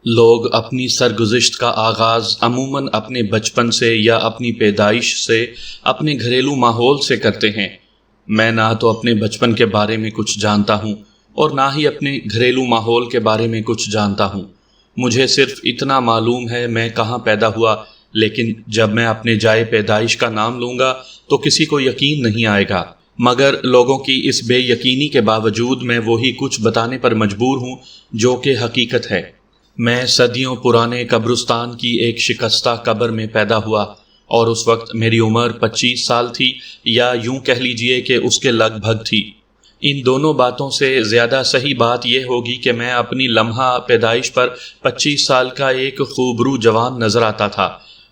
لوگ اپنی سرگزشت کا آغاز عموماً اپنے بچپن سے یا اپنی پیدائش سے اپنے گھریلو ماحول سے کرتے ہیں۔ میں نہ تو اپنے بچپن کے بارے میں کچھ جانتا ہوں اور نہ ہی اپنے گھریلو ماحول کے بارے میں کچھ جانتا ہوں۔ مجھے صرف اتنا معلوم ہے میں کہاں پیدا ہوا، لیکن جب میں اپنے جائے پیدائش کا نام لوں گا تو کسی کو یقین نہیں آئے گا، مگر لوگوں کی اس بے یقینی کے باوجود میں وہی کچھ بتانے پر مجبور ہوں جو کہ حقیقت ہے۔ میں صدیوں پرانے قبرستان کی ایک شکستہ قبر میں پیدا ہوا اور اس وقت میری عمر 25 سال تھی، یا یوں کہہ لیجئے کہ اس کے لگ بھگ تھی۔ ان دونوں باتوں سے زیادہ صحیح بات یہ ہوگی کہ میں اپنی لمحہ پیدائش پر 25 سال کا ایک خوبرو جوان نظر آتا تھا۔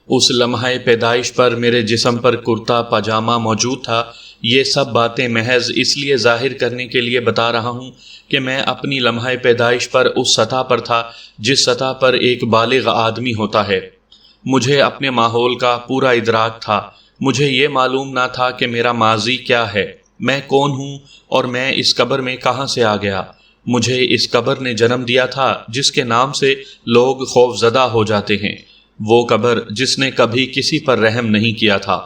اس لمحہ پیدائش پر میرے جسم پر کرتا پاجامہ موجود تھا۔ یہ سب باتیں محض اس لیے ظاہر کرنے کے لیے بتا رہا ہوں کہ میں اپنی لمحہ پیدائش پر اس سطح پر تھا جس سطح پر ایک بالغ آدمی ہوتا ہے۔ مجھے اپنے ماحول کا پورا ادراک تھا۔ مجھے یہ معلوم نہ تھا کہ میرا ماضی کیا ہے، میں کون ہوں اور میں اس قبر میں کہاں سے آ گیا۔ مجھے اس قبر نے جنم دیا تھا جس کے نام سے لوگ خوف زدہ ہو جاتے ہیں، وہ قبر جس نے کبھی کسی پر رحم نہیں کیا تھا۔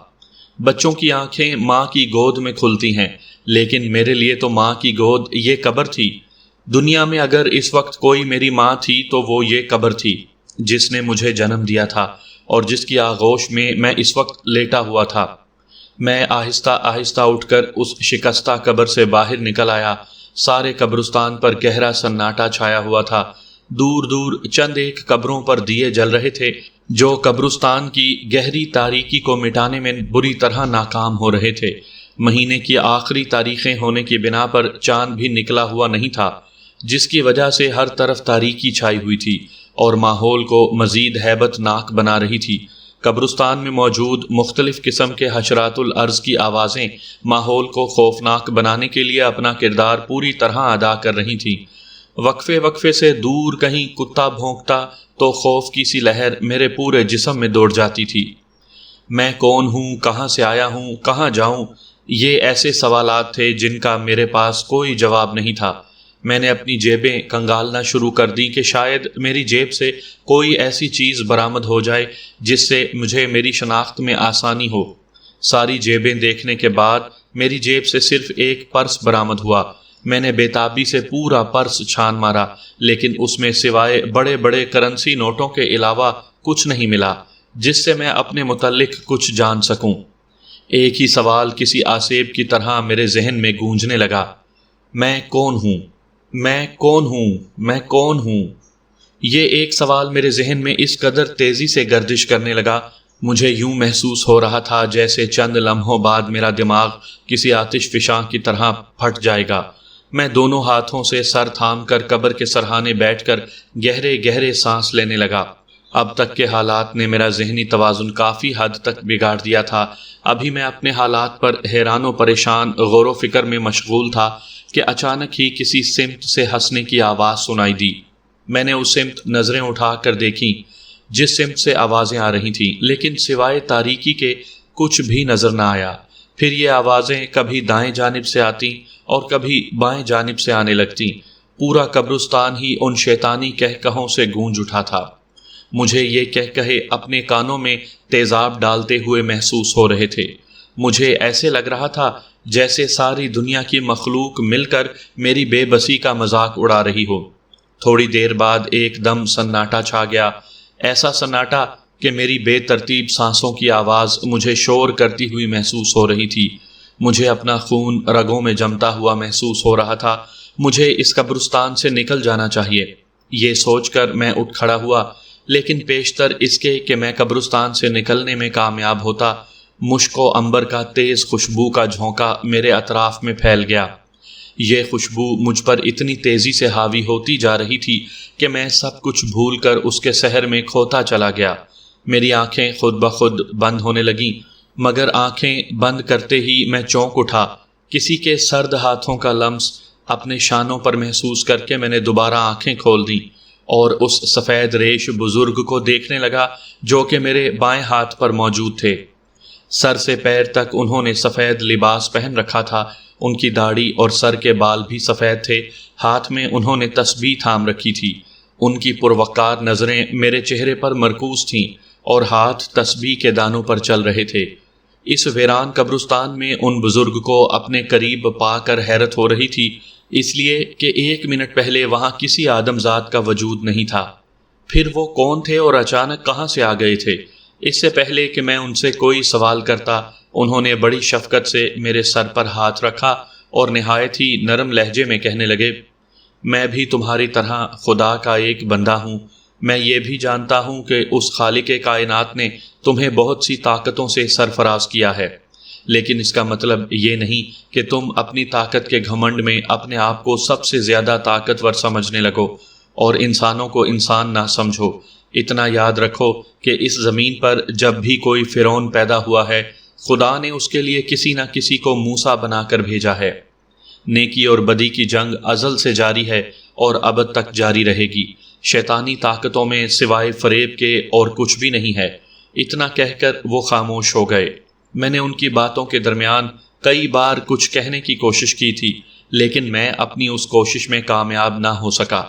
بچوں کی آنکھیں ماں کی گود میں کھلتی ہیں، لیکن میرے لیے تو ماں کی گود یہ قبر تھی۔ دنیا میں اگر اس وقت کوئی میری ماں تھی تو وہ یہ قبر تھی جس نے مجھے جنم دیا تھا اور جس کی آغوش میں میں اس وقت لیٹا ہوا تھا۔ میں آہستہ آہستہ اٹھ کر اس شکستہ قبر سے باہر نکل آیا۔ سارے قبرستان پر گہرا سناٹا چھایا ہوا تھا۔ دور دور چند ایک قبروں پر دیے جل رہے تھے جو قبرستان کی گہری تاریکی کو مٹانے میں بری طرح ناکام ہو رہے تھے۔ مہینے کی آخری تاریخیں ہونے کی بنا پر چاند بھی نکلا ہوا نہیں تھا، جس کی وجہ سے ہر طرف تاریکی چھائی ہوئی تھی اور ماحول کو مزید ہیبت ناک بنا رہی تھی۔ قبرستان میں موجود مختلف قسم کے حشرات الارض کی آوازیں ماحول کو خوفناک بنانے کے لیے اپنا کردار پوری طرح ادا کر رہی تھیں۔ وقفے وقفے سے دور کہیں کتا بھونکتا تو خوف کی سی لہر میرے پورے جسم میں دوڑ جاتی تھی۔ میں کون ہوں، کہاں سے آیا ہوں، کہاں جاؤں، یہ ایسے سوالات تھے جن کا میرے پاس کوئی جواب نہیں تھا۔ میں نے اپنی جیبیں کنگالنا شروع کر دی کہ شاید میری جیب سے کوئی ایسی چیز برآمد ہو جائے جس سے مجھے میری شناخت میں آسانی ہو۔ ساری جیبیں دیکھنے کے بعد میری جیب سے صرف ایک پرس برآمد ہوا۔ میں نے بے تابی سے پورا پرس چھان مارا، لیکن اس میں سوائے بڑے بڑے کرنسی نوٹوں کے علاوہ کچھ نہیں ملا جس سے میں اپنے متعلق کچھ جان سکوں۔ ایک ہی سوال کسی آسیب کی طرح میرے ذہن میں گونجنے لگا، میں کون ہوں، میں کون ہوں، میں کون ہوں۔ یہ ایک سوال میرے ذہن میں اس قدر تیزی سے گردش کرنے لگا، مجھے یوں محسوس ہو رہا تھا جیسے چند لمحوں بعد میرا دماغ کسی آتش فشاں کی طرح پھٹ جائے گا۔ میں دونوں ہاتھوں سے سر تھام کر قبر کے سرہانے بیٹھ کر گہرے گہرے سانس لینے لگا۔ اب تک کے حالات نے میرا ذہنی توازن کافی حد تک بگاڑ دیا تھا۔ ابھی میں اپنے حالات پر حیران و پریشان غور و فکر میں مشغول تھا کہ اچانک ہی کسی سمت سے ہنسنے کی آواز سنائی دی۔ میں نے اس سمت نظریں اٹھا کر دیکھیں جس سمت سے آوازیں آ رہی تھیں، لیکن سوائے تاریکی کے کچھ بھی نظر نہ آیا۔ پھر یہ آوازیں کبھی دائیں جانب سے آتیں اور کبھی بائیں جانب سے آنے لگتیں۔ پورا قبرستان ہی ان شیطانی کہکہوں سے گونج اٹھا تھا۔ مجھے یہ کہکہے اپنے کانوں میں تیزاب ڈالتے ہوئے محسوس ہو رہے تھے۔ مجھے ایسے لگ رہا تھا جیسے ساری دنیا کی مخلوق مل کر میری بے بسی کا مذاق اڑا رہی ہو۔ تھوڑی دیر بعد ایک دم سناٹا چھا گیا، ایسا سناٹا کہ میری بے ترتیب سانسوں کی آواز مجھے شور کرتی ہوئی محسوس ہو رہی تھی۔ مجھے اپنا خون رگوں میں جمتا ہوا محسوس ہو رہا تھا۔ مجھے اس قبرستان سے نکل جانا چاہیے، یہ سوچ کر میں اٹھ کھڑا ہوا، لیکن پیشتر اس کے کہ میں قبرستان سے نکلنے میں کامیاب ہوتا، مشک و عنبر کا تیز خوشبو کا جھونکا میرے اطراف میں پھیل گیا۔ یہ خوشبو مجھ پر اتنی تیزی سے حاوی ہوتی جا رہی تھی کہ میں سب کچھ بھول کر اس کے سحر میں کھوتا چلا گیا۔ میری آنکھیں خود بخود بند ہونے لگیں، مگر آنکھیں بند کرتے ہی میں چونک اٹھا۔ کسی کے سرد ہاتھوں کا لمس اپنے شانوں پر محسوس کر کے میں نے دوبارہ آنکھیں کھول دیں اور اس سفید ریش بزرگ کو دیکھنے لگا جو کہ میرے بائیں ہاتھ پر موجود تھے۔ سر سے پیر تک انہوں نے سفید لباس پہن رکھا تھا، ان کی داڑھی اور سر کے بال بھی سفید تھے۔ ہاتھ میں انہوں نے تسبیح تھام رکھی تھی۔ ان کی پروقار نظریں میرے چہرے پر مرکوز تھیں اور ہاتھ تسبیح کے دانوں پر چل رہے تھے۔ اس ویران قبرستان میں ان بزرگ کو اپنے قریب پا کر حیرت ہو رہی تھی، اس لیے کہ 1 منٹ پہلے وہاں کسی آدم ذات کا وجود نہیں تھا۔ پھر وہ کون تھے اور اچانک کہاں سے آ گئے تھے؟ اس سے پہلے کہ میں ان سے کوئی سوال کرتا، انہوں نے بڑی شفقت سے میرے سر پر ہاتھ رکھا اور نہایت ہی نرم لہجے میں کہنے لگے، میں بھی تمہاری طرح خدا کا ایک بندہ ہوں۔ میں یہ بھی جانتا ہوں کہ اس خالق کائنات نے تمہیں بہت سی طاقتوں سے سرفراز کیا ہے، لیکن اس کا مطلب یہ نہیں کہ تم اپنی طاقت کے گھمنڈ میں اپنے آپ کو سب سے زیادہ طاقتور سمجھنے لگو اور انسانوں کو انسان نہ سمجھو۔ اتنا یاد رکھو کہ اس زمین پر جب بھی کوئی فرعون پیدا ہوا ہے، خدا نے اس کے لیے کسی نہ کسی کو موسیٰ بنا کر بھیجا ہے۔ نیکی اور بدی کی جنگ ازل سے جاری ہے اور ابد تک جاری رہے گی۔ شیطانی طاقتوں میں سوائے فریب کے اور کچھ بھی نہیں ہے۔ اتنا کہہ کر وہ خاموش ہو گئے۔ میں نے ان کی باتوں کے درمیان کئی بار کچھ کہنے کی کوشش کی تھی، لیکن میں اپنی اس کوشش میں کامیاب نہ ہو سکا۔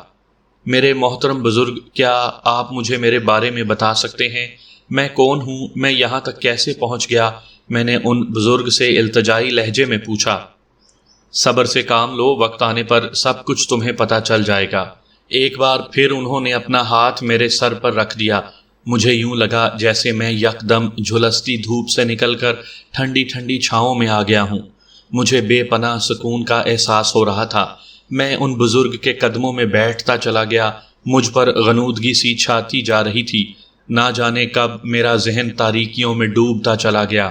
میرے محترم بزرگ، کیا آپ مجھے میرے بارے میں بتا سکتے ہیں؟ میں کون ہوں؟ میں یہاں تک کیسے پہنچ گیا؟ میں نے ان بزرگ سے التجائی لہجے میں پوچھا۔ صبر سے کام لو، وقت آنے پر سب کچھ تمہیں پتہ چل جائے گا۔ ایک بار پھر انہوں نے اپنا ہاتھ میرے سر پر رکھ دیا۔ مجھے یوں لگا جیسے میں یکدم جھلستی دھوپ سے نکل کر ٹھنڈی ٹھنڈی چھاؤں میں آ گیا ہوں۔ مجھے بے پناہ سکون کا احساس ہو رہا تھا۔ میں ان بزرگ کے قدموں میں بیٹھتا چلا گیا۔ مجھ پر غنودگی سی چھاتی جا رہی تھی۔ نہ جانے کب میرا ذہن تاریکیوں میں ڈوبتا چلا گیا۔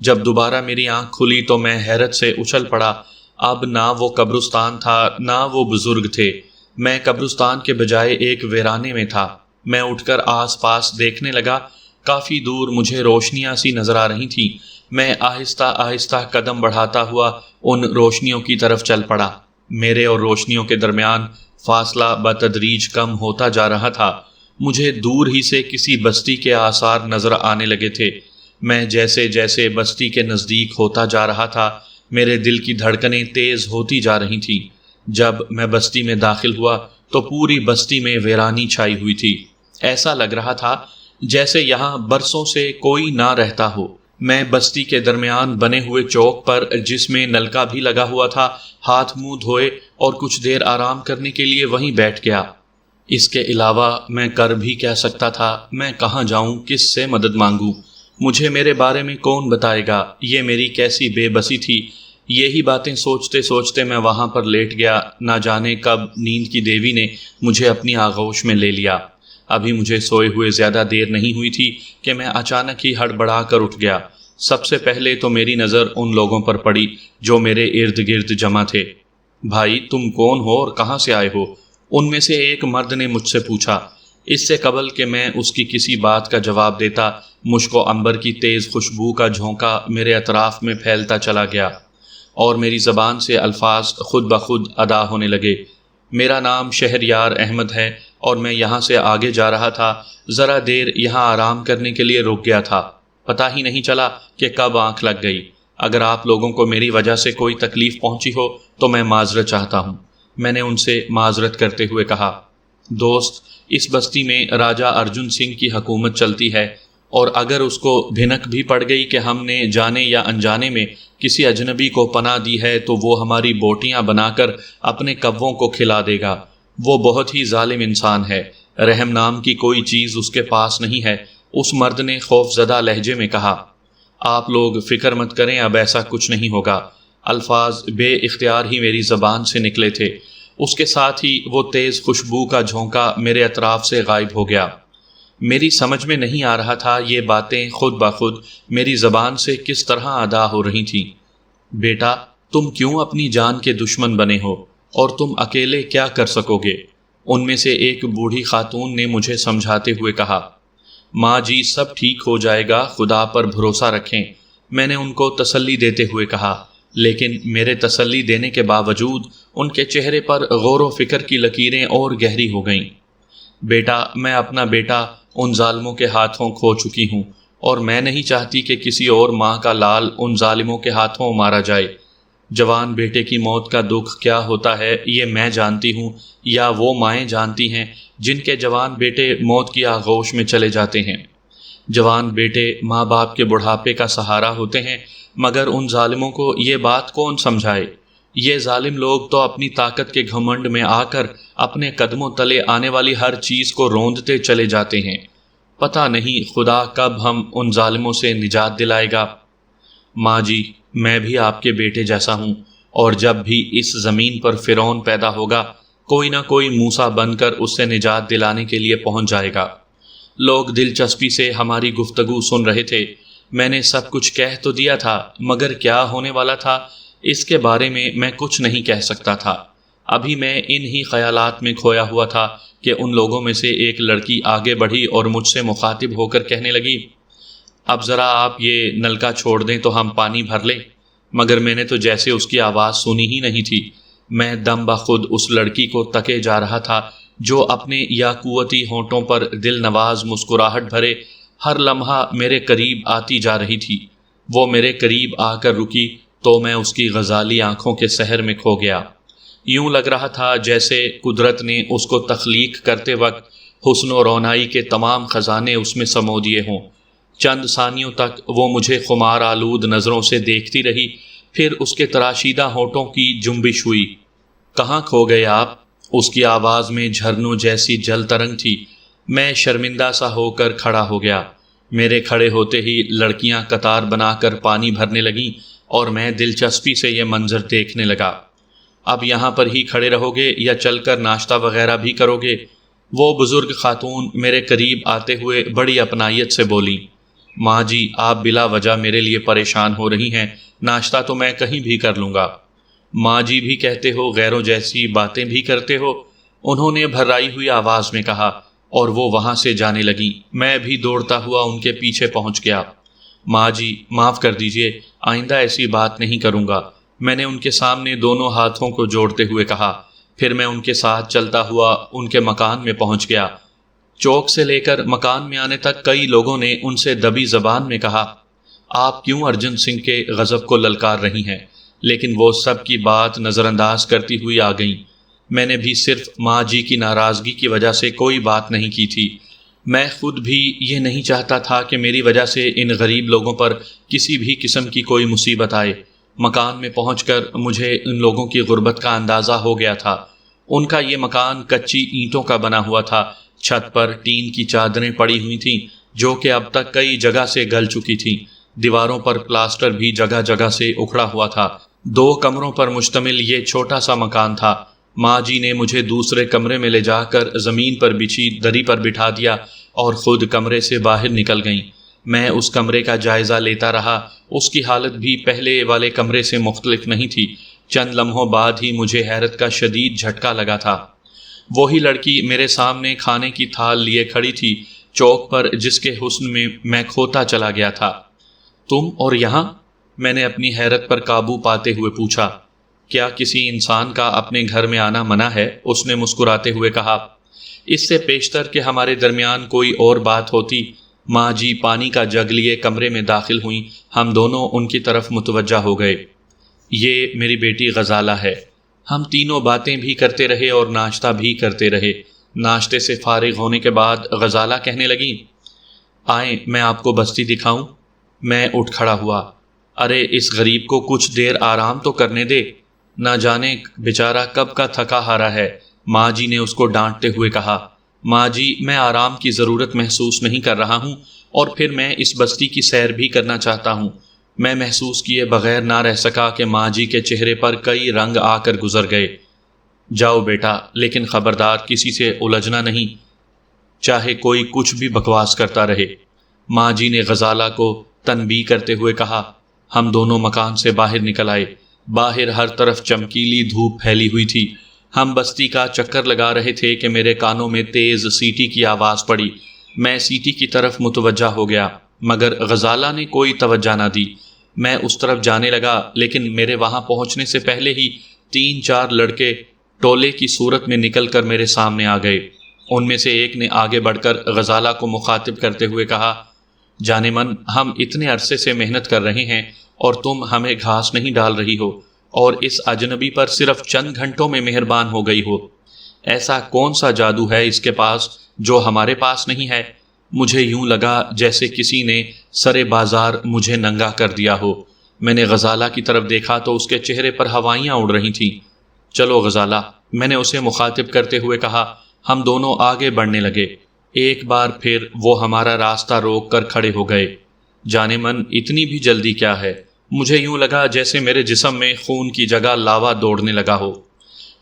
جب دوبارہ میری آنکھ کھلی تو میں حیرت سے اچھل پڑا۔ اب نہ وہ قبرستان تھا، نہ وہ بزرگ تھے۔ میں قبرستان کے بجائے ایک ویرانے میں تھا۔ میں اٹھ کر آس پاس دیکھنے لگا۔ کافی دور مجھے روشنیاں سی نظر آ رہی تھیں۔ میں آہستہ آہستہ قدم بڑھاتا ہوا ان روشنیوں کی طرف چل پڑا۔ میرے اور روشنیوں کے درمیان فاصلہ بتدریج کم ہوتا جا رہا تھا۔ مجھے دور ہی سے کسی بستی کے آثار نظر آنے لگے تھے۔ میں جیسے جیسے بستی کے نزدیک ہوتا جا رہا تھا، میرے دل کی دھڑکنیں تیز ہوتی جا رہی تھیں۔ جب میں بستی میں داخل ہوا تو پوری بستی میں ویرانی چھائی ہوئی تھی۔ ایسا لگ رہا تھا جیسے یہاں برسوں سے کوئی نہ رہتا ہو۔ میں بستی کے درمیان بنے ہوئے چوک پر، جس میں نلکا بھی لگا ہوا تھا، ہاتھ منہ دھوئے اور کچھ دیر آرام کرنے کے لیے وہیں بیٹھ گیا۔ اس کے علاوہ میں کر بھی کیا سکتا تھا؟ میں کہاں جاؤں؟ کس سے مدد مانگوں؟ مجھے میرے بارے میں کون بتائے گا؟ یہ میری کیسی بے بسی تھی۔ یہی باتیں سوچتے سوچتے میں وہاں پر لیٹ گیا۔ نہ جانے کب نیند کی دیوی نے مجھے اپنی آغوش میں لے لیا۔ ابھی مجھے سوئے ہوئے زیادہ دیر نہیں ہوئی تھی کہ میں اچانک ہی ہڑبڑا کر اٹھ گیا۔ سب سے پہلے تو میری نظر ان لوگوں پر پڑی جو میرے ارد گرد جمع تھے۔ بھائی، تم کون ہو اور کہاں سے آئے ہو؟ ان میں سے ایک مرد نے مجھ سے پوچھا۔ اس سے قبل کہ میں اس کی کسی بات کا جواب دیتا، مشک و عنبر کی تیز خوشبو کا جھونکا میرے اطراف میں پھیلتا چلا گیا اور میری زبان سے الفاظ خود بخود ادا ہونے لگے۔ میرا نام شہریار احمد ہے اور میں یہاں سے آگے جا رہا تھا۔ ذرا دیر یہاں آرام کرنے کے لیے رک گیا تھا۔ پتہ ہی نہیں چلا کہ کب آنکھ لگ گئی۔ اگر آپ لوگوں کو میری وجہ سے کوئی تکلیف پہنچی ہو تو میں معذرت چاہتا ہوں، میں نے ان سے معذرت کرتے ہوئے کہا۔ دوست، اس بستی میں راجہ ارجن سنگھ کی حکومت چلتی ہے، اور اگر اس کو بھنک بھی پڑ گئی کہ ہم نے جانے یا انجانے میں کسی اجنبی کو پناہ دی ہے تو وہ ہماری بوٹیاں بنا کر اپنے کووں کو کھلا دے گا۔ وہ بہت ہی ظالم انسان ہے۔ رحم نام کی کوئی چیز اس کے پاس نہیں ہے۔ اس مرد نے خوف زدہ لہجے میں کہا۔ آپ لوگ فکر مت کریں، اب ایسا کچھ نہیں ہوگا۔ الفاظ بے اختیار ہی میری زبان سے نکلے تھے۔ اس کے ساتھ ہی وہ تیز خوشبو کا جھونکا میرے اطراف سے غائب ہو گیا۔ میری سمجھ میں نہیں آ رہا تھا یہ باتیں خود بخود میری زبان سے کس طرح ادا ہو رہی تھیں۔ بیٹا، تم کیوں اپنی جان کے دشمن بنے ہو اور تم اکیلے کیا کر سکو گے؟ ان میں سے ایک بوڑھی خاتون نے مجھے سمجھاتے ہوئے کہا۔ ماں جی، سب ٹھیک ہو جائے گا، خدا پر بھروسہ رکھیں، میں نے ان کو تسلی دیتے ہوئے کہا۔ لیکن میرے تسلی دینے کے باوجود ان کے چہرے پر غور و فکر کی لکیریں اور گہری ہو گئیں۔ بیٹا، میں اپنا بیٹا ان ظالموں کے ہاتھوں کھو چکی ہوں، اور میں نہیں چاہتی کہ کسی اور ماں کا لال ان ظالموں کے ہاتھوں مارا جائے۔ جوان بیٹے کی موت کا دکھ کیا ہوتا ہے یہ میں جانتی ہوں یا وہ مائیں جانتی ہیں جن کے جوان بیٹے موت کی آغوش میں چلے جاتے ہیں۔ جوان بیٹے ماں باپ کے بڑھاپے کا سہارا ہوتے ہیں، مگر ان ظالموں کو یہ بات کون سمجھائے؟ یہ ظالم لوگ تو اپنی طاقت کے گھمنڈ میں آ کر اپنے قدموں تلے آنے والی ہر چیز کو روندتے چلے جاتے ہیں۔ پتہ نہیں خدا کب ہم ان ظالموں سے نجات دلائے گا۔ ماں جی، میں بھی آپ کے بیٹے جیسا ہوں، اور جب بھی اس زمین پر فرعون پیدا ہوگا کوئی نہ کوئی موسیٰ بن کر اس سے نجات دلانے کے لیے پہنچ جائے گا۔ لوگ دلچسپی سے ہماری گفتگو سن رہے تھے۔ میں نے سب کچھ کہہ تو دیا تھا، مگر کیا ہونے والا تھا اس کے بارے میں کچھ نہیں کہہ سکتا تھا۔ ابھی میں انہی خیالات میں کھویا ہوا تھا کہ ان لوگوں میں سے ایک لڑکی آگے بڑھی اور مجھ سے مخاطب ہو کر کہنے لگی، اب ذرا آپ یہ نلکا چھوڑ دیں تو ہم پانی بھر لیں۔ مگر میں نے تو جیسے اس کی آواز سنی ہی نہیں تھی۔ میں دم بخود اس لڑکی کو تکے جا رہا تھا جو اپنے یاقوتی ہونٹوں پر دل نواز مسکراہٹ بھرے ہر لمحہ میرے قریب آتی جا رہی تھی۔ وہ میرے قریب آ کر رکی تو میں اس کی غزالی آنکھوں کے سحر میں کھو گیا۔ یوں لگ رہا تھا جیسے قدرت نے اس کو تخلیق کرتے وقت حسن و رونائی کے تمام خزانے اس میں سمو دیے ہوں۔ چند ثانیوں تک وہ مجھے خمار آلود نظروں سے دیکھتی رہی، پھر اس کے تراشیدہ ہونٹوں کی جنبش ہوئی۔ کہاں کھو گئے آپ؟ اس کی آواز میں جھرنوں جیسی جل ترنگ تھی۔ میں شرمندہ سا ہو کر کھڑا ہو گیا۔ میرے کھڑے ہوتے ہی لڑکیاں قطار بنا کر پانی بھرنے لگیں اور میں دلچسپی سے یہ منظر دیکھنے لگا۔ اب یہاں پر ہی کھڑے رہو گے یا چل کر ناشتہ وغیرہ بھی کرو گے؟ وہ بزرگ خاتون میرے قریب آتے ہوئے بڑی اپنائیت سے بولیں، ماں جی، آپ بلا وجہ میرے لیے پریشان ہو رہی ہیں، ناشتہ تو میں کہیں بھی کر لوں گا۔ ماں جی بھی کہتے ہو، غیروں جیسی باتیں بھی کرتے ہو، انہوں نے بھرائی ہوئی آواز میں کہا، اور وہ وہاں سے جانے لگیں۔ میں بھی دوڑتا ہوا ان کے پیچھے پہنچ گیا۔ ماں جی، معاف کر دیجئے، آئندہ ایسی بات نہیں کروں گا، میں نے ان کے سامنے دونوں ہاتھوں کو جوڑتے ہوئے کہا۔ پھر میں ان کے ساتھ چلتا ہوا ان کے مکان میں پہنچ گیا۔ چوک سے لے کر مکان میں آنے تک کئی لوگوں نے ان سے دبی زبان میں کہا، آپ کیوں ارجن سنگھ کے غضب کو للکار رہی ہیں؟ لیکن وہ سب کی بات نظر انداز کرتی ہوئی آ گئیں۔ میں نے بھی صرف ماں جی کی ناراضگی کی وجہ سے کوئی بات نہیں کی تھی۔ میں خود بھی یہ نہیں چاہتا تھا کہ میری وجہ سے ان غریب لوگوں پر کسی بھی قسم کی کوئی مصیبت آئے۔ مکان میں پہنچ کر مجھے ان لوگوں کی غربت کا اندازہ ہو گیا تھا۔ ان کا یہ مکان کچی اینٹوں کا بنا ہوا تھا، چھت پر ٹین کی چادریں پڑی ہوئی تھیں جو کہ اب تک کئی جگہ سے گل چکی تھیں۔ دیواروں پر پلاسٹر بھی جگہ جگہ سے اکھڑا ہوا تھا۔ 2 کمروں پر مشتمل یہ چھوٹا سا مکان تھا۔ ماں جی نے مجھے دوسرے کمرے میں لے جا کر زمین پر بچھی دری پر بٹھا دیا اور خود کمرے سے باہر نکل گئیں۔ میں اس کمرے کا جائزہ لیتا رہا۔ اس کی حالت بھی پہلے والے کمرے سے مختلف نہیں تھی۔ چند لمحوں بعد ہی مجھے حیرت کا شدید جھٹکا لگا تھا۔ وہی لڑکی میرے سامنے کھانے کی تھال لیے کھڑی تھی، چوک پر، جس کے حسن میں کھوتا چلا گیا تھا۔ تم اور یہاں؟ میں نے اپنی حیرت پر قابو پاتے ہوئے پوچھا۔ کیا کسی انسان کا اپنے گھر میں آنا منع ہے؟ اس نے مسکراتے ہوئے کہا۔ اس سے پیشتر کہ ہمارے درمیان کوئی اور بات ہوتی، ماں جی پانی کا جگ لیے کمرے میں داخل ہوئیں۔ ہم دونوں ان کی طرف متوجہ ہو گئے۔ یہ میری بیٹی غزالہ ہے۔ ہم تینوں باتیں بھی کرتے رہے اور ناشتہ بھی کرتے رہے۔ ناشتے سے فارغ ہونے کے بعد غزالہ کہنے لگیں، آئیں میں آپ کو بستی دکھاؤں۔ میں اٹھ کھڑا ہوا۔ ارے اس غریب کو کچھ دیر آرام تو کرنے دے، نہ جانے بیچارہ کب کا تھکا ہارا ہے، ماں جی نے اس کو ڈانٹتے ہوئے کہا۔ ماں جی، میں آرام کی ضرورت محسوس نہیں کر رہا ہوں، اور پھر میں اس بستی کی سیر بھی کرنا چاہتا ہوں۔ میں محسوس کیے بغیر نہ رہ سکا کہ ماں جی کے چہرے پر کئی رنگ آ کر گزر گئے۔ جاؤ بیٹا، لیکن خبردار کسی سے الجھنا نہیں، چاہے کوئی کچھ بھی بکواس کرتا رہے، ماں جی نے غزالہ کو تنبیہ کرتے ہوئے کہا۔ ہم دونوں مکان سے باہر نکل آئے۔ باہر ہر طرف چمکیلی دھوپ پھیلی ہوئی تھی۔ ہم بستی کا چکر لگا رہے تھے کہ میرے کانوں میں تیز سیٹی کی آواز پڑی۔ میں سیٹی کی طرف متوجہ ہو گیا، مگر غزالہ نے کوئی توجہ نہ دی۔ میں اس طرف جانے لگا، لیکن میرے وہاں پہنچنے سے پہلے ہی 3-4 لڑکے ٹولے کی صورت میں نکل کر میرے سامنے آ گئے۔ ان میں سے ایک نے آگے بڑھ کر غزالہ کو مخاطب کرتے ہوئے کہا، جان من، ہم اتنے عرصے سے محنت کر رہے ہیں اور تم ہمیں گھاس نہیں ڈال رہی ہو۔ اور اس اجنبی پر صرف چند گھنٹوں میں مہربان ہو گئی ہو؟ ایسا کون سا جادو ہے اس کے پاس جو ہمارے پاس نہیں ہے؟ مجھے یوں لگا جیسے کسی نے سرے بازار مجھے ننگا کر دیا ہو۔ میں نے غزالہ کی طرف دیکھا تو اس کے چہرے پر ہوائیاں اڑ رہی تھیں۔ چلو غزالہ، میں نے اسے مخاطب کرتے ہوئے کہا۔ ہم دونوں آگے بڑھنے لگے۔ ایک بار پھر وہ ہمارا راستہ روک کر کھڑے ہو گئے۔ جانے من اتنی بھی جلدی کیا ہے؟ مجھے یوں لگا جیسے میرے جسم میں خون کی جگہ لاوا دوڑنے لگا ہو۔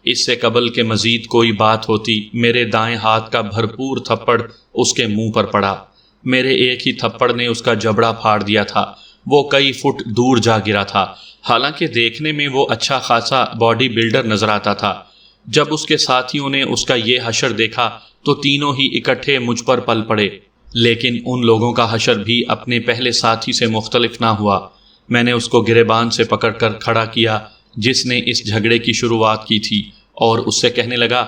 اس سے قبل کہ مزید کوئی بات ہوتی، میرے دائیں ہاتھ کا بھرپور تھپڑ اس کے منہ پر پڑا۔ میرے ایک ہی تھپڑ نے اس کا جبڑا پھاڑ دیا تھا۔ وہ کئی فٹ دور جا گرا تھا، حالانکہ دیکھنے میں وہ اچھا خاصا باڈی بلڈر نظر آتا تھا۔ جب اس کے ساتھیوں نے اس کا یہ حشر دیکھا تو تینوں ہی اکٹھے مجھ پر پل پڑے، لیکن ان لوگوں کا حشر بھی اپنے پہلے ساتھی سے مختلف نہ ہوا۔ میں نے اس کو گریبان سے پکڑ کر کھڑا کیا جس نے اس جھگڑے کی شروعات کی تھی، اور اس سے کہنے لگا،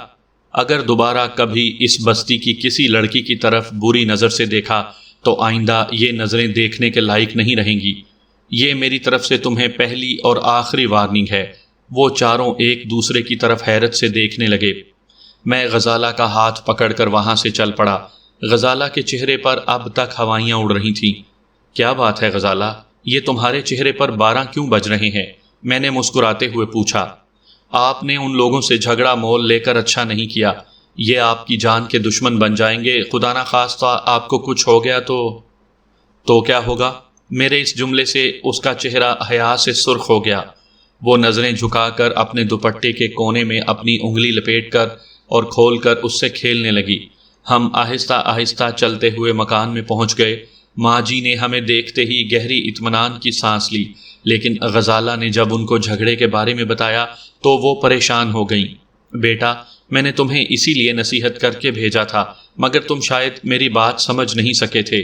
اگر دوبارہ کبھی اس بستی کی کسی لڑکی کی طرف بری نظر سے دیکھا تو آئندہ یہ نظریں دیکھنے کے لائق نہیں رہیں گی۔ یہ میری طرف سے تمہیں پہلی اور آخری وارننگ ہے۔ وہ چاروں ایک دوسرے کی طرف حیرت سے دیکھنے لگے۔ میں غزالہ کا ہاتھ پکڑ کر وہاں سے چل پڑا۔ غزالہ کے چہرے پر اب تک ہوائیاں اڑ رہی تھیں۔ کیا بات ہے غزالہ، یہ تمہارے چہرے پر 12 کیوں بج رہے ہیں؟ میں نے مسکراتے ہوئے پوچھا۔ آپ نے ان لوگوں سے جھگڑا مول لے کر اچھا نہیں کیا۔ یہ آپ کی جان کے دشمن بن جائیں گے۔ خدا نہ خواستہ آپ کو کچھ ہو گیا تو کیا ہوگا؟ میرے اس جملے سے اس کا چہرہ حیا سے سرخ ہو گیا۔ وہ نظریں جھکا کر اپنے دوپٹے کے کونے میں اپنی انگلی لپیٹ کر اور کھول کر اس سے کھیلنے لگی۔ ہم آہستہ آہستہ چلتے ہوئے مکان میں پہنچ گئے۔ ماں جی نے ہمیں دیکھتے ہی گہری اطمینان کی سانس لی، لیکن غزالہ نے جب ان کو جھگڑے کے بارے میں بتایا تو وہ پریشان ہو گئیں۔ بیٹا، میں نے تمہیں اسی لیے نصیحت کر کے بھیجا تھا، مگر تم شاید میری بات سمجھ نہیں سکے تھے۔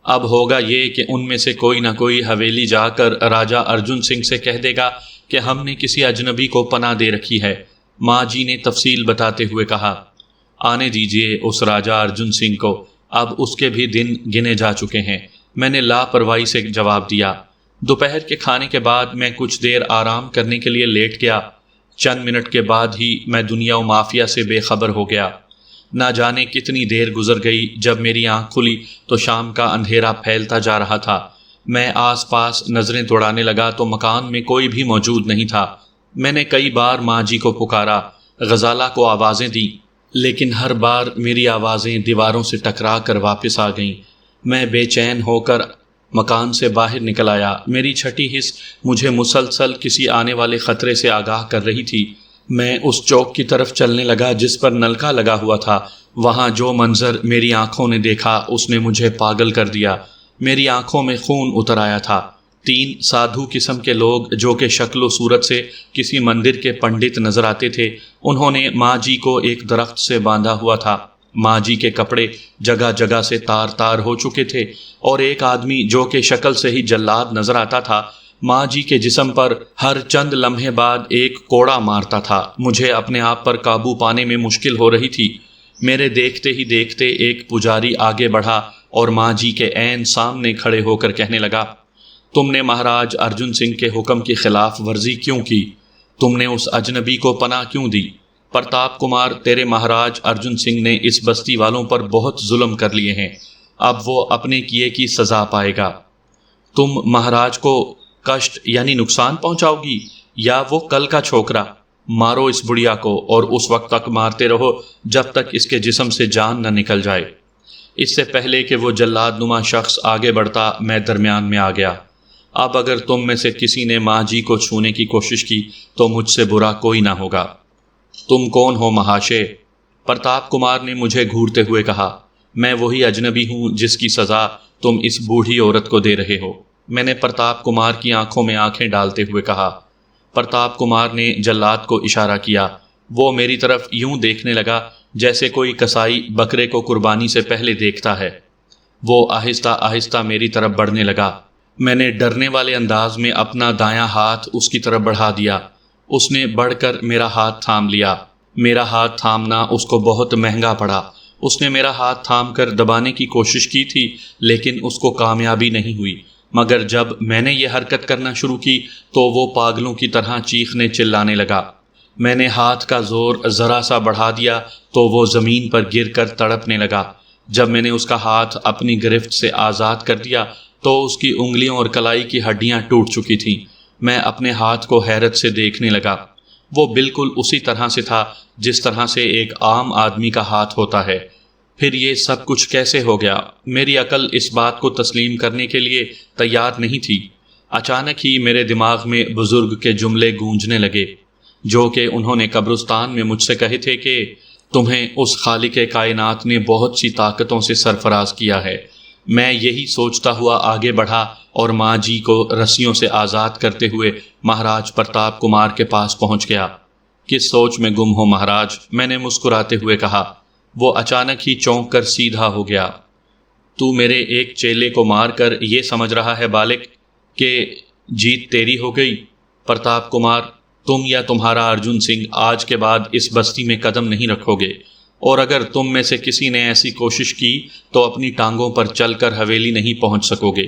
اب ہوگا یہ کہ ان میں سے کوئی نہ کوئی حویلی جا کر راجا ارجن سنگھ سے کہہ دے گا کہ ہم نے کسی اجنبی کو پناہ دے رکھی ہے۔ ماں جی نے تفصیل بتاتے ہوئے کہا، آنے دیجئے اس راجا ارجن سنگھ کو، اب اس کے بھی دن گنے جا چکے ہیں۔ میں نے لاپرواہی سے جواب دیا۔ دوپہر کے کھانے کے بعد میں کچھ دیر آرام کرنے کے لیے لیٹ گیا۔ چند منٹ کے بعد ہی میں دنیا و مافیا سے بے خبر ہو گیا۔ نہ جانے کتنی دیر گزر گئی، جب میری آنکھ کھلی تو شام کا اندھیرا پھیلتا جا رہا تھا۔ میں آس پاس نظریں دوڑانے لگا تو مکان میں کوئی بھی موجود نہیں تھا۔ میں نے کئی بار ماں جی کو پکارا، غزالہ کو آوازیں دیں، لیکن ہر بار میری آوازیں دیواروں سے ٹکرا کر واپس آ گئیں۔ میں بے چین ہو کر مکان سے باہر نکل آیا۔ میری چھٹی حس مجھے مسلسل کسی آنے والے خطرے سے آگاہ کر رہی تھی۔ میں اس چوک کی طرف چلنے لگا جس پر نلکا لگا ہوا تھا۔ وہاں جو منظر میری آنکھوں نے دیکھا اس نے مجھے پاگل کر دیا۔ میری آنکھوں میں خون اتر آیا تھا۔ 3 سادھو قسم کے لوگ جو کہ شکل و صورت سے کسی مندر کے پنڈت نظر آتے تھے، انہوں نے ماں جی کو ایک درخت سے باندھا ہوا تھا۔ ماں جی کے کپڑے جگہ جگہ سے تار تار ہو چکے تھے، اور ایک آدمی جو کہ شکل سے ہی جلاد نظر آتا تھا، ماں جی کے جسم پر ہر چند لمحے بعد ایک کوڑا مارتا تھا۔ مجھے اپنے آپ پر قابو پانے میں مشکل ہو رہی تھی۔ میرے دیکھتے ہی دیکھتے ایک پجاری آگے بڑھا اور ماں جی کے عین سامنے کھڑے ہو کر کہنے لگا، تم نے مہاراج ارجن سنگھ کے حکم کی خلاف ورزی کیوں کی؟ تم نے اس اجنبی کو پناہ کیوں دی؟ پرتاپ کمار، تیرے مہاراج ارجن سنگھ نے اس بستی والوں پر بہت ظلم کر لیے ہیں، اب وہ اپنے کیے کی سزا پائے گا۔ تم مہاراج کو کشٹ یعنی نقصان پہنچاؤ گی، یا وہ کل کا چھوکرا؟ مارو اس بڑھیا کو، اور اس وقت تک مارتے رہو جب تک اس کے جسم سے جان نہ نکل جائے۔ اس سے پہلے کہ وہ جلاد نما شخص آگے بڑھتا، میں درمیان میں آ گیا۔ اب اگر تم میں سے کسی نے ماں جی کو چھونے کی کوشش کی تو مجھ سے برا کوئی نہ ہوگا۔ تم کون ہو مہاشے؟ پرتاپ کمار نے مجھے گھورتے ہوئے کہا۔ میں وہی اجنبی ہوں جس کی سزا تم اس بوڑھی عورت کو دے رہے ہو، میں نے پرتاپ کمار کی آنکھوں میں آنکھیں ڈالتے ہوئے کہا۔ پرتاپ کمار نے جلاد کو اشارہ کیا۔ وہ میری طرف یوں دیکھنے لگا جیسے کوئی کسائی بکرے کو قربانی سے پہلے دیکھتا ہے۔ وہ آہستہ آہستہ میری طرف بڑھنے لگا۔ میں نے ڈرنے والے انداز میں اپنا دایاں ہاتھ اس کی طرف بڑھا دیا۔ اس نے بڑھ کر میرا ہاتھ تھام لیا۔ میرا ہاتھ تھامنا اس کو بہت مہنگا پڑا۔ اس نے میرا ہاتھ تھام کر دبانے کی کوشش کی تھی، لیکن اس کو کامیابی نہیں ہوئی۔ مگر جب میں نے یہ حرکت کرنا شروع کی تو وہ پاگلوں کی طرح چیخنے چلانے لگا۔ میں نے ہاتھ کا زور ذرا سا بڑھا دیا تو وہ زمین پر گر کر تڑپنے لگا۔ جب میں نے اس کا ہاتھ اپنی گرفت سے آزاد کر دیا تو اس کی انگلیوں اور کلائی کی ہڈیاں ٹوٹ چکی تھیں۔ میں اپنے ہاتھ کو حیرت سے دیکھنے لگا۔ وہ بالکل اسی طرح سے تھا جس طرح سے ایک عام آدمی کا ہاتھ ہوتا ہے۔ پھر یہ سب کچھ کیسے ہو گیا؟ میری عقل اس بات کو تسلیم کرنے کے لیے تیار نہیں تھی۔ اچانک ہی میرے دماغ میں بزرگ کے جملے گونجنے لگے جو کہ انہوں نے قبرستان میں مجھ سے کہے تھے کہ تمہیں اس خالق کائنات نے بہت سی طاقتوں سے سرفراز کیا ہے۔ میں یہی سوچتا ہوا آگے بڑھا اور ماں جی کو رسیوں سے آزاد کرتے ہوئے مہاراج پرتاپ کمار کے پاس پہنچ گیا۔ کس سوچ میں گم ہو مہاراج؟ میں نے مسکراتے ہوئے کہا۔ وہ اچانک ہی چونک کر سیدھا ہو گیا۔ تو میرے ایک چیلے کو مار کر یہ سمجھ رہا ہے بالک کہ جیت تیری ہو گئی؟ پرتاپ کمار، تم یا تمہارا ارجن سنگھ آج کے بعد اس بستی میں قدم نہیں رکھو گے، اور اگر تم میں سے کسی نے ایسی کوشش کی تو اپنی ٹانگوں پر چل کر حویلی نہیں پہنچ سکو گے۔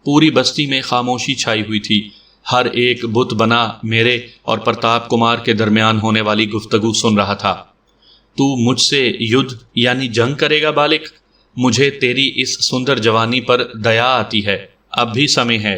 پوری بستی میں خاموشی چھائی ہوئی تھی۔ ہر ایک بت بنا میرے اور پرتاپ کمار کے درمیان ہونے والی گفتگو سن رہا تھا۔ تو مجھ سے یدھ یعنی جنگ کرے گا بالک؟ مجھے تیری اس سندر جوانی پر دیا آتی ہے۔ اب بھی سمے ہے،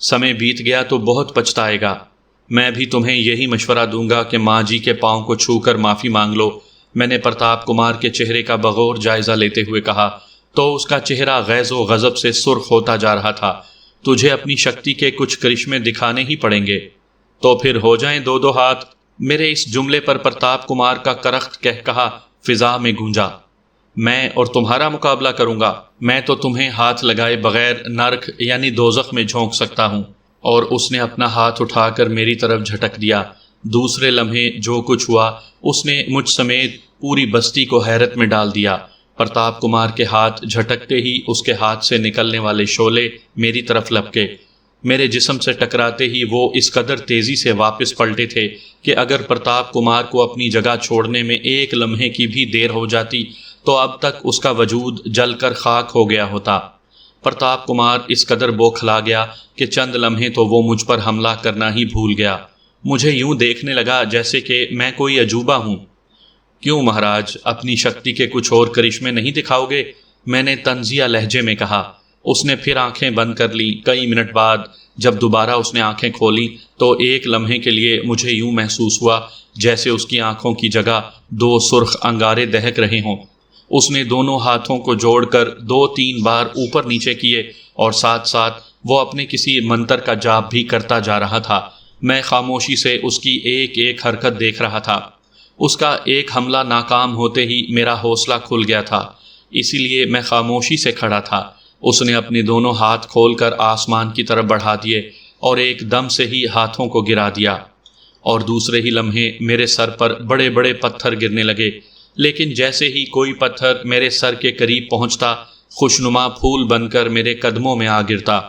سمے بیت گیا تو بہت پچھتائے گا۔ میں بھی تمہیں یہی مشورہ دوں گا کہ ماں جی کے پاؤں کو چھو کر معافی مانگ لو۔ میں نے پرتاپ کمار کے چہرے کا بغور جائزہ لیتے ہوئے کہا تو اس کا چہرہ غیظ و غضب سے سرخ ہوتا جا رہا تھا۔ تجھے اپنی شکتی کے کچھ کرشمے دکھانے ہی پڑیں گے، تو پھر ہو جائیں دو دو ہاتھ۔ میرے اس جملے پر پرتاپ کمار کا کرخت کہا فضا میں گونجا۔ میں اور تمہارا مقابلہ کروں گا؟ میں تو تمہیں ہاتھ لگائے بغیر نرک یعنی دوزخ میں جھونک سکتا ہوں۔ اور اس نے اپنا ہاتھ اٹھا کر میری طرف جھٹک دیا۔ دوسرے لمحے جو کچھ ہوا اس نے مجھ سمیت پوری بستی کو حیرت میں ڈال دیا۔ پرتاپ کمار کے ہاتھ جھٹکتے ہی اس کے ہاتھ سے نکلنے والے شعلے میری طرف لپکے۔ میرے جسم سے ٹکراتے ہی وہ اس قدر تیزی سے واپس پلٹے تھے کہ اگر پرتاپ کمار کو اپنی جگہ چھوڑنے میں ایک لمحے کی بھی دیر ہو جاتی تو اب تک اس کا وجود جل کر خاک ہو گیا ہوتا۔ پرتاپ کمار اس قدر بوکھلا گیا کہ چند لمحے تو وہ مجھ پر حملہ کرنا ہی بھول گیا۔ مجھے یوں دیکھنے لگا جیسے کہ میں کوئی عجوبہ ہوں۔ کیوں مہاراج، اپنی شکتی کے کچھ اور کرشمے نہیں دکھاؤ گے؟ میں نے طنزیہ لہجے میں کہا۔ اس نے پھر آنکھیں بند کر لی۔ کئی منٹ بعد جب دوبارہ اس نے آنکھیں کھولی تو ایک لمحے کے لیے مجھے یوں محسوس ہوا جیسے اس کی آنکھوں کی جگہ دو سرخ انگارے دہک رہے ہوں۔ اس نے دونوں ہاتھوں کو جوڑ کر 2-3 بار اوپر نیچے کیے اور ساتھ ساتھ وہ اپنے کسی منتر کا جاپ بھی کرتا جا رہا تھا۔ میں خاموشی سے اس کی ایک ایک حرکت دیکھ رہا تھا۔ اس کا ایک حملہ ناکام ہوتے ہی میرا حوصلہ کھل گیا تھا، اسی لیے میں خاموشی سے کھڑا تھا۔ اس نے اپنے دونوں ہاتھ کھول کر آسمان کی طرف بڑھا دیے اور ایک دم سے ہی ہاتھوں کو گرا دیا، اور دوسرے ہی لمحے میرے سر پر بڑے بڑے پتھر گرنے لگے۔ لیکن جیسے ہی کوئی پتھر میرے سر کے قریب پہنچتا، خوشنما پھول بن کر میرے قدموں میں آ گرتا۔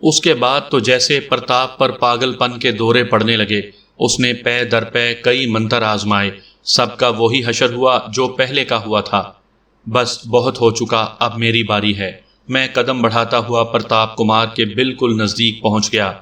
اس کے بعد تو جیسے پرتاپ پر پاگل پن کے دورے پڑنے لگے۔ اس نے پے در پے کئی منتر آزمائے، سب کا وہی حشر ہوا جو پہلے کا ہوا تھا۔ بس بہت ہو چکا، اب میری باری ہے۔ میں قدم بڑھاتا ہوا پرتاپ کمار کے بالکل نزدیک پہنچ گیا۔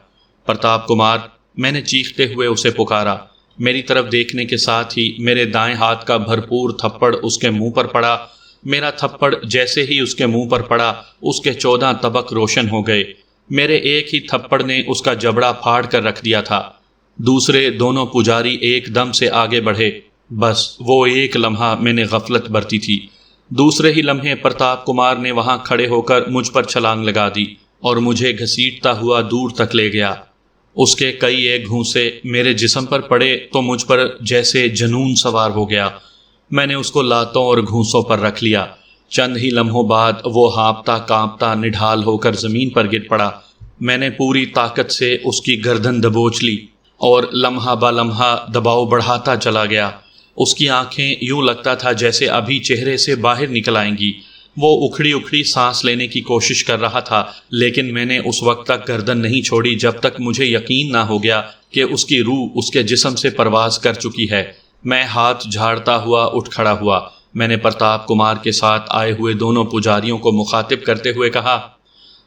پرتاپ کمار، میں نے چیختے ہوئے اسے پکارا۔ میری طرف دیکھنے کے ساتھ ہی میرے دائیں ہاتھ کا بھرپور تھپڑ اس کے منہ پر پڑا۔ میرا تھپڑ جیسے ہی اس کے منہ پر پڑا، اس کے 14 طبق روشن ہو گئے۔ میرے ایک ہی تھپڑ نے اس کا جبڑا پھاڑ کر رکھ دیا تھا۔ دوسرے دونوں پجاری ایک دم سے آگے بڑھے۔ بس وہ ایک لمحہ میں نے غفلت برتی تھی۔ دوسرے ہی لمحے پرتاپ کمار نے وہاں کھڑے ہو کر مجھ پر چھلانگ لگا دی اور مجھے گھسیٹتا ہوا دور تک لے گیا۔ اس کے کئی ایک گھونسے میرے جسم پر پڑے تو مجھ پر جیسے جنون سوار ہو گیا۔ میں نے اس کو لاتوں اور گھونسوں پر رکھ لیا۔ چند ہی لمحوں بعد وہ ہانپتا کانپتا نڈھال ہو کر زمین پر گر پڑا۔ میں نے پوری طاقت سے اس کی گردن دبوچ لی اور لمحہ با لمحہ دباؤ بڑھاتا چلا گیا۔ اس کی آنکھیں یوں لگتا تھا جیسے ابھی چہرے سے باہر نکل آئیں گی۔ وہ اکھڑی اکھڑی سانس لینے کی کوشش کر رہا تھا، لیکن میں نے اس وقت تک گردن نہیں چھوڑی جب تک مجھے یقین نہ ہو گیا کہ اس کی روح اس کے جسم سے پرواز کر چکی ہے۔ میں ہاتھ جھاڑتا ہوا اٹھ کھڑا ہوا۔ میں نے پرتاپ کمار کے ساتھ آئے ہوئے دونوں پجاریوں کو مخاطب کرتے ہوئے کہا،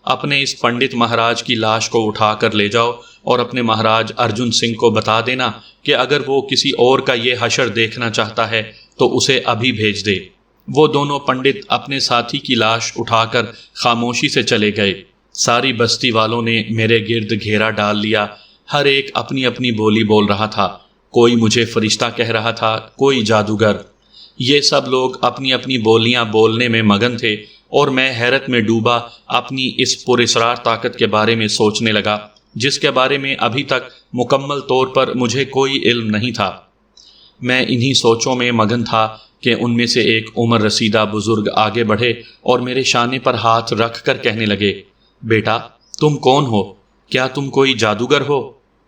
اپنے اس پنڈت مہاراج کی لاش کو اٹھا کر لے جاؤ اور اپنے مہاراج ارجن سنگھ کو بتا دینا کہ اگر وہ کسی اور کا یہ حشر دیکھنا چاہتا ہے تو اسے ابھی بھیج دے۔ وہ دونوں پنڈت اپنے ساتھی کی لاش اٹھا کر خاموشی سے چلے گئے۔ ساری بستی والوں نے میرے گرد گھیرا ڈال لیا۔ ہر ایک اپنی اپنی بولی بول رہا تھا۔ کوئی مجھے فرشتہ کہہ رہا تھا، کوئی جادوگر۔ یہ سب لوگ اپنی اپنی بولیاں بولنے میں مگن تھے اور میں حیرت میں ڈوبا اپنی اس پراسرار طاقت کے بارے میں سوچنے لگا جس کے بارے میں ابھی تک مکمل طور پر مجھے کوئی علم نہیں تھا۔ میں انہی سوچوں میں مگن تھا کہ ان میں سے ایک عمر رسیدہ بزرگ آگے بڑھے اور میرے شانے پر ہاتھ رکھ کر کہنے لگے، بیٹا تم کون ہو؟ کیا تم کوئی جادوگر ہو؟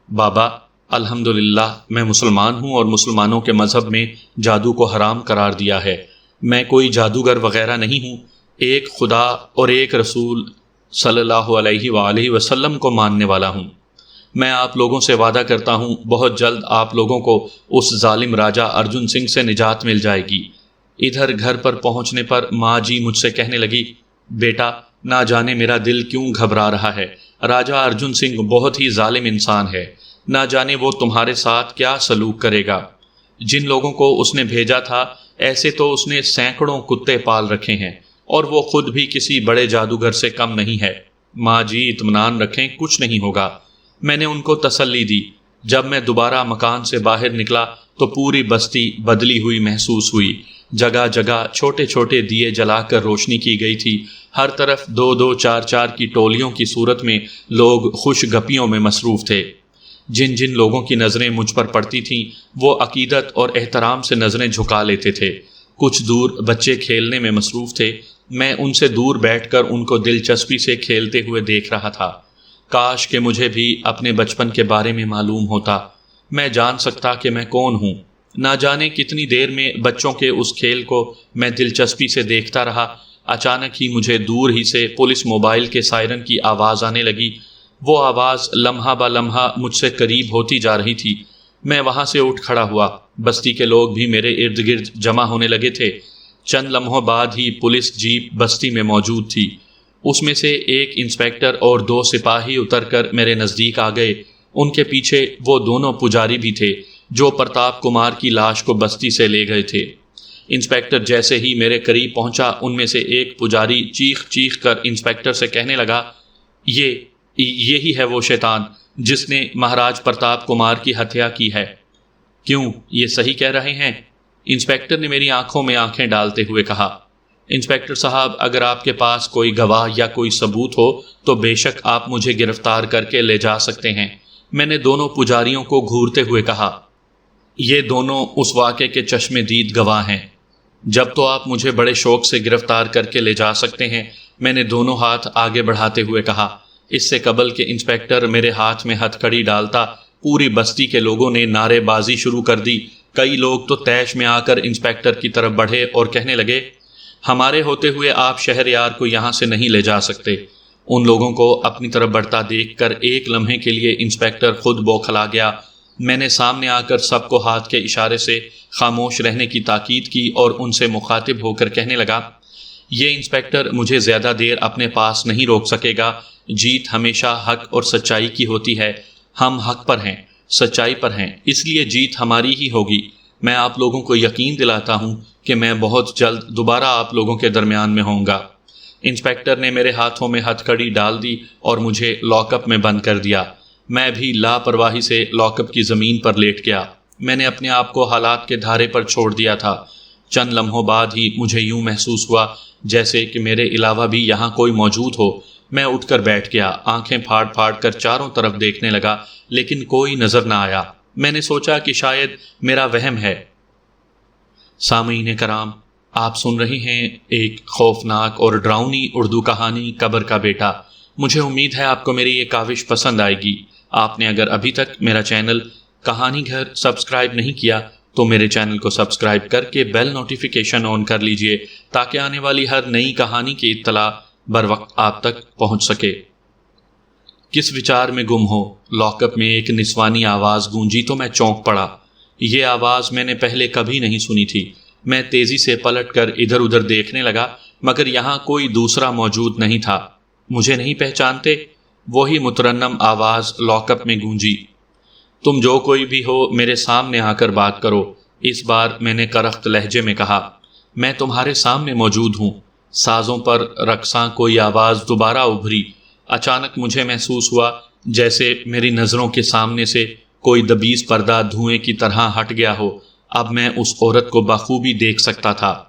بابا الحمدللہ میں مسلمان ہوں اور مسلمانوں کے مذہب میں جادو کو حرام قرار دیا ہے۔ میں کوئی جادوگر وغیرہ نہیں ہوں، ایک خدا اور ایک رسول صلی اللہ علیہ وآلہ وسلم کو ماننے والا ہوں۔ میں آپ لوگوں سے وعدہ کرتا ہوں بہت جلد آپ لوگوں کو اس ظالم راجہ ارجن سنگھ سے نجات مل جائے گی۔ ادھر گھر پر پہنچنے پر ماں جی مجھ سے کہنے لگی، بیٹا نہ جانے میرا دل کیوں گھبرا رہا ہے، راجہ ارجن سنگھ بہت ہی ظالم انسان ہے، نہ جانے وہ تمہارے ساتھ کیا سلوک کرے گا۔ جن لوگوں کو اس نے بھیجا تھا ایسے تو اس نے سینکڑوں کتے پال رکھے ہیں اور وہ خود بھی کسی بڑے جادوگر سے کم نہیں ہے۔ ماں جی اطمینان رکھیں، کچھ نہیں ہوگا۔ میں نے ان کو تسلی دی۔ جب میں دوبارہ مکان سے باہر نکلا تو پوری بستی بدلی ہوئی محسوس ہوئی۔ جگہ جگہ چھوٹے چھوٹے دیے جلا کر روشنی کی گئی تھی۔ ہر طرف دو دو چار چار کی ٹولیوں کی صورت میں لوگ خوش گپیوں میں مصروف تھے۔ جن جن لوگوں کی نظریں مجھ پر پڑتی تھیں وہ عقیدت اور احترام سے نظریں جھکا لیتے تھے۔ کچھ دور بچے کھیلنے میں مصروف تھے۔ میں ان سے دور بیٹھ کر ان کو دلچسپی سے کھیلتے ہوئے دیکھ رہا تھا۔ کاش کہ مجھے بھی اپنے بچپن کے بارے میں معلوم ہوتا، میں جان سکتا کہ میں کون ہوں۔ نہ جانے کتنی دیر میں بچوں کے اس کھیل کو میں دلچسپی سے دیکھتا رہا۔ اچانک ہی مجھے دور ہی سے پولیس موبائل کے سائرن کی آواز آنے لگی۔ وہ آواز لمحہ با لمحہ مجھ سے قریب ہوتی جا رہی تھی۔ میں وہاں سے اٹھ کھڑا ہوا۔ بستی کے لوگ بھی میرے ارد گرد جمع ہونے لگے تھے۔ چند لمحوں بعد ہی پولیس جیپ بستی میں موجود تھی۔ اس میں سے ایک انسپیکٹر اور 2 سپاہی اتر کر میرے نزدیک آ گئے۔ ان کے پیچھے وہ دونوں پجاری بھی تھے جو پرتاپ کمار کی لاش کو بستی سے لے گئے تھے۔ انسپیکٹر جیسے ہی میرے قریب پہنچا ان میں سے ایک پجاری چیخ چیخ کر انسپیکٹر سے کہنے لگا، یہی ہے وہ شیطان جس نے مہاراج پرتاپ کمار کی ہتیا کی ہے۔ کیوں یہ صحیح کہہ رہے ہیں؟ انسپیکٹر نے میری آنکھوں میں آنکھیں ڈالتے ہوئے کہا۔ انسپیکٹر صاحب اگر آپ کے پاس کوئی گواہ یا کوئی ثبوت ہو تو بے شک آپ مجھے گرفتار کر کے لے جا سکتے ہیں۔ میں نے دونوں پجاریوں کو گھورتے ہوئے کہا، یہ دونوں اس واقعے کے چشم دید گواہ ہیں۔ جب تو آپ مجھے بڑے شوق سے گرفتار کر کے لے جا سکتے ہیں، میں نے دونوں ہاتھ آگے بڑھاتے ہوئے کہا۔ اس سے قبل کہ انسپیکٹر میرے ہاتھ میں ہتھ کڑی ڈالتا پوری بستی کے لوگوں نے نعرے بازی شروع کر دی۔ کئی لوگ تو طیش میں آ کر انسپیکٹر کی طرف بڑھے اور کہنے لگے، ہمارے ہوتے ہوئے آپ شہریار کو یہاں سے نہیں لے جا سکتے۔ ان لوگوں کو اپنی طرف بڑھتا دیکھ کر ایک لمحے کے لیے انسپیکٹر خود بوکھلا گیا۔ میں نے سامنے آ کر سب کو ہاتھ کے اشارے سے خاموش رہنے کی تاکید کی اور ان سے مخاطب ہو کر کہنے لگا، یہ انسپیکٹر مجھے زیادہ دیر اپنے پاس نہیں روک سکے گا۔ جیت ہمیشہ حق اور سچائی کی ہوتی ہے۔ ہم حق پر ہیں، سچائی پر ہیں، اس لیے جیت ہماری ہی ہوگی۔ میں آپ لوگوں کو یقین دلاتا ہوں کہ میں بہت جلد دوبارہ آپ لوگوں کے درمیان میں ہوں گا۔ انسپیکٹر نے میرے ہاتھوں میں ہتھ کڑی ڈال دی اور مجھے لاک اپ میں بند کر دیا۔ میں بھی لاپرواہی سے لاک اپ کی زمین پر لیٹ گیا۔ میں نے اپنے آپ کو حالات کے دھارے پر چھوڑ دیا تھا۔ چند لمحوں بعد ہی مجھے یوں محسوس ہوا جیسے کہ میرے علاوہ بھی یہاں کوئی موجود ہو۔ میں اٹھ کر بیٹھ گیا، آنکھیں پھاڑ پھاڑ کر چاروں طرف دیکھنے لگا، لیکن کوئی نظر نہ آیا۔ میں نے سوچا کہ شاید میرا وہم ہے۔ سامعین کرام، آپ سن رہے ہیں ایک خوفناک اور ڈراؤنی اردو کہانی قبر کا بیٹا۔ مجھے امید ہے آپ کو میری یہ کاوش پسند آئے گی۔ آپ نے اگر ابھی تک میرا چینل کہانی گھر سبسکرائب نہیں کیا تو میرے چینل کو سبسکرائب کر کے بیل نوٹیفیکیشن آن کر لیجئے تاکہ آنے والی ہر نئی کہانی کی اطلاع بر وقت آپ تک پہنچ سکے۔ کس وچار میں گم ہو، لاک اپ میں ایک نسوانی آواز گونجی تو میں چونک پڑا۔ یہ آواز میں نے پہلے کبھی نہیں سنی تھی۔ میں تیزی سے پلٹ کر ادھر ادھر دیکھنے لگا مگر یہاں کوئی دوسرا موجود نہیں تھا۔ مجھے نہیں پہچانتے؟ وہی مترنم آواز لاک اپ میں گونجی۔ تم جو کوئی بھی ہو میرے سامنے آ کر بات کرو، اس بار میں نے کرخت لہجے میں کہا۔ میں تمہارے سامنے موجود ہوں۔ سازوں پر رقصاں کوئی آواز دوبارہ ابھری۔ اچانک مجھے محسوس ہوا جیسے میری نظروں کے سامنے سے کوئی دبیز پردہ دھوئیں کی طرح ہٹ گیا ہو۔ اب میں اس عورت کو بخوبی دیکھ سکتا تھا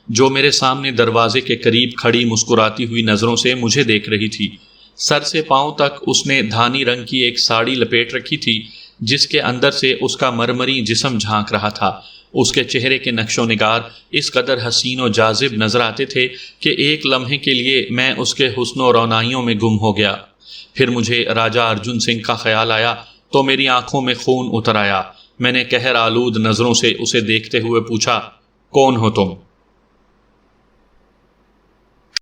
جو میرے سامنے دروازے کے قریب کھڑی مسکراتی ہوئی نظروں سے مجھے دیکھ رہی تھی۔ سر سے پاؤں تک اس نے دھانی رنگ کی ایک ساڑی لپیٹ رکھی تھی جس کے اندر سے اس کا مرمری جسم جھانک رہا تھا۔ اس کے چہرے کے نقش و نگار اس قدر حسین و جاذب نظر آتے تھے کہ ایک لمحے کے لیے میں اس کے حسن و رونائیوں میں گم ہو گیا۔ پھر مجھے راجہ ارجن سنگھ کا خیال آیا تو میری آنکھوں میں خون اتر آیا۔ میں نے قہر آلود نظروں سے اسے دیکھتے ہوئے پوچھا، کون ہو تم؟